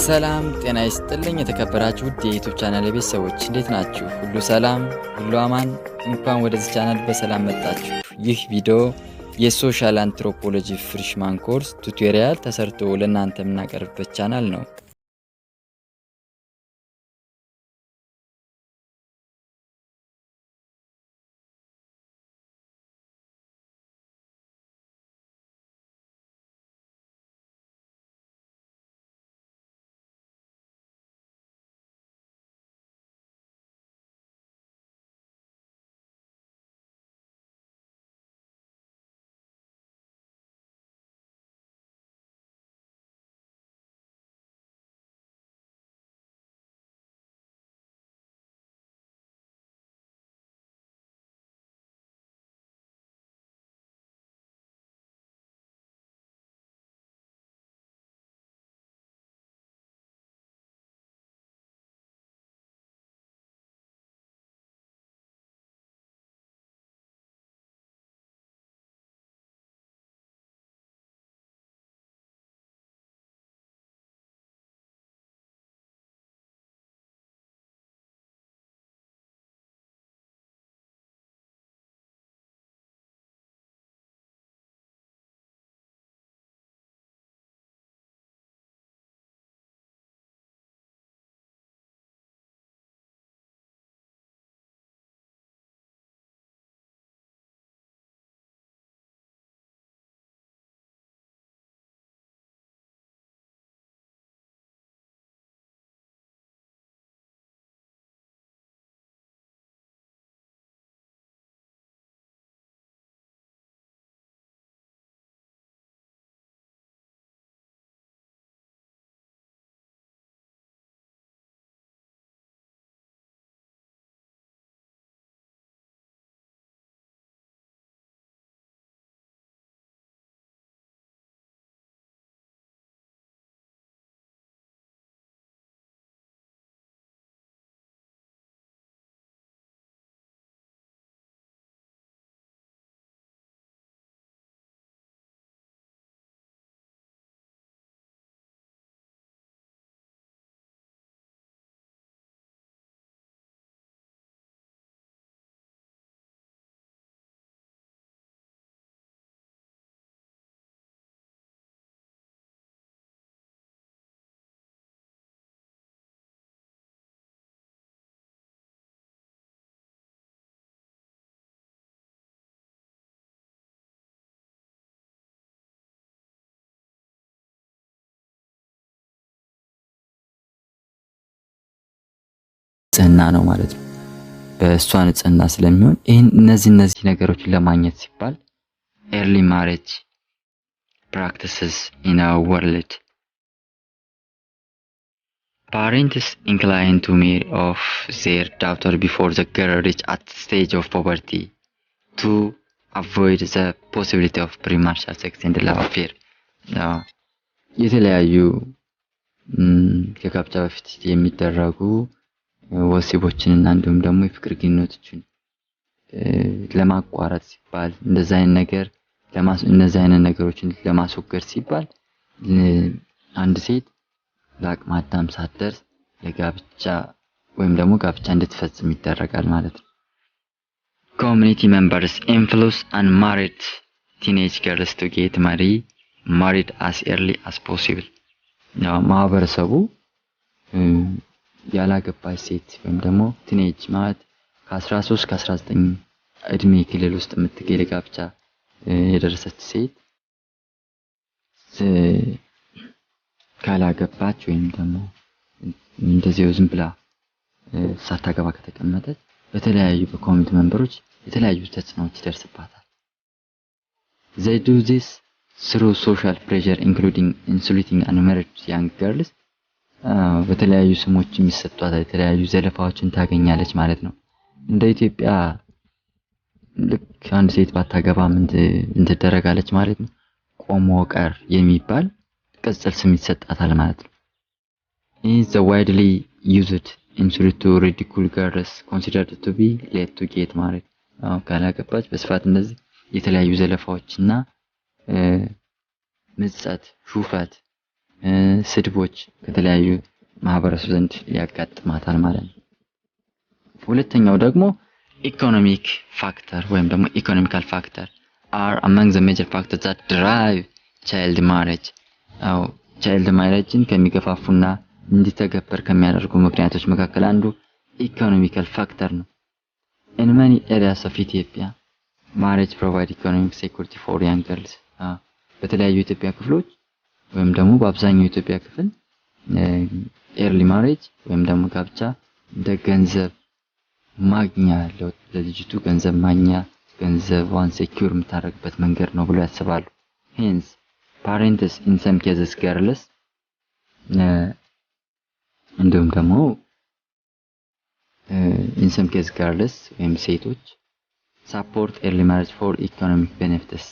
ሰላም ጤና ይስጥልኝ የተከበራችሁ ውድ የዩቲዩብ ቻናል ቤተሰቦች እንዴት ናችሁ? ሁሉ ሰላም፣ ሁሉ አማን። እንኳን ወደዚህ ቻናል በሰላም መጣችሁ። ይህ ቪዲዮ የሶሻል አንትሮፖሎጂ ፍሬሽማን ኮርስ ቱቶሪያል ተሰርቶ ለእናንተ የምናቀርብበት ቻናል ነው። ጽህና ነው ማለት ነው። በእሷ ንጽህና ስለሚሆን እነዚህ ነገሮችን ለማግኘት ሲባል ኤርሊ ማሬጅ practices in our world. Parents inclined to marry off their daughter before the girl reaches at the stage of puberty to avoid the possibility of premarital sex and love affair. የተለያዩ ከጋብቻ በፊት የሚደረጉ ወሲቦችንና እንዲሁም ደግሞ የፍቅር ግንኙነቶችን ለማቋረጥ ሲባል እንደዚህ አይነት ነገሮችን ለማስወገድ ሲባል አንድ ሴት ለአቅመ አዳም ሳትደርስ ለጋብቻ ወይም ደግሞ ጋብቻ እንድትፈጽም ይደረጋል ማለት ነው። Community members influence unmarried teenage girls to get married as early as possible. ማህበረሰቡ ያላገባች ሴት ወይም ደግሞ ቲኔጅ ማለት ከ13 እስከ 19 እድሜ ክልል ውስጥ የምትገኝ ለጋብቻ የደረሰች ሴት ካላገባች ወይም ደግሞ እንደዚሁ ዝም ብላ ሳታገባ ከተቀመጠች በተለያዩ በኮሚኒቲ ሜምበሮች የተለያዩ ተጽዕኖዎች ይደርስባታል። They do this through social pressure including insulting unmarried young girls. በተለያዩ ስሞች የሚሰጧት የተለያዩ ዘለፋዎችን ታገኛለች ማለት ነው። እንደ ኢትዮጵያ ልክ አንድ ሴት ባታገባ ምን ትደረጋለች ማለት ነው? ቆሞ ቀር የሚባል ቅጽል ስም ይሰጣታል ማለት ነው። Is the widely used insult to ridicule girls considered to be late to get married. ካላገባች በስፋት እነዚህ የተለያዩ ዘለፋዎችና ምጸት ሹፈት ስድቦች ከተለያዩ ማህበረሰብ ዘንድ ያጋጥማታል ማለት ነው። ሁለተኛው ደግሞ ኢኮኖሚክ ፋክተር ወይም ደግሞ ኢኮኖሚካል ፋክተር are among the major factors that drive child marriage። ቻይልድ ማሬጅን ከሚገፋፉና እንዲተገበር ከሚያደርጉ ምክንያቶች መካከል አንዱ ኢኮኖሚካል ፋክተር ነው። in many areas of Ethiopia marriage provide economic security for young girls። በተለያዩ የኢትዮጵያ ክፍሎች ወይም ደግሞ በአብዛኛው የኢትዮጵያ ክፍል ኤርሊ ማሬጅ ወይም ደግሞ ጋብቻ እንደ ገንዘብ ማግኛ ለልጅቱ ገንዘብ ማግኛ ገንዘቧን ሴኩር የምታደርግበት መንገድ ነው ብሎ ያስባሉ። hence parents in some cases girls እንዲሁም ደግሞ in some cases girls ወይም ሴቶች support early marriage for economic benefits።